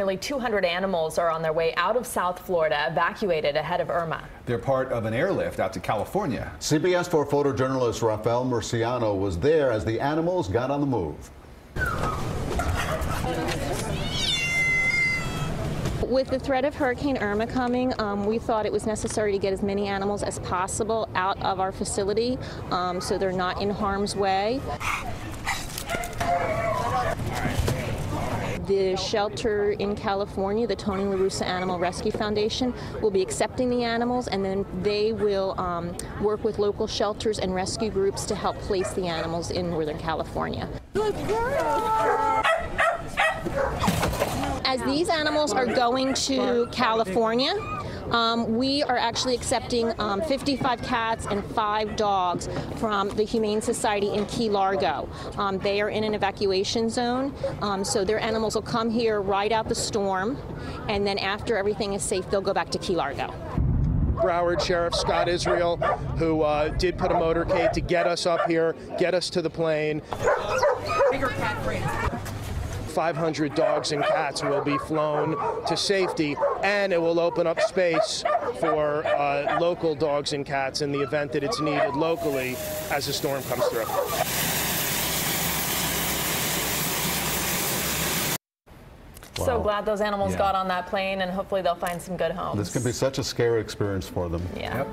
Nearly 200 animals are on their way out of South Florida, evacuated ahead of Irma. They're part of an airlift out to California. CBS 4 photojournalist Raphael Murciano was there as the animals got on the move. With the threat of Hurricane Irma coming, we thought it was necessary to get as many animals as possible out of our facility so they're not in harm's way. The shelter in California, the Tony La Russa Animal Rescue Foundation, will be accepting the animals, and then they will work with local shelters and rescue groups to help place the animals in Northern California. As these animals are going to California, we are actually accepting 55 cats and 5 dogs from the Humane Society in Key Largo. They are in an evacuation zone, so their animals will come here, ride out the storm, and then after everything is safe, they'll go back to Key Largo. Broward Sheriff Scott Israel, who did put a motorcade to get us up here, get us to the plane. 500 dogs and cats will be flown to safety, and it will open up space for local dogs and cats in the event that it's needed locally as the storm comes through. Wow. So glad those animals got on that plane, and hopefully they'll find some good homes. This can be such a scary experience for them. Yeah. Yep.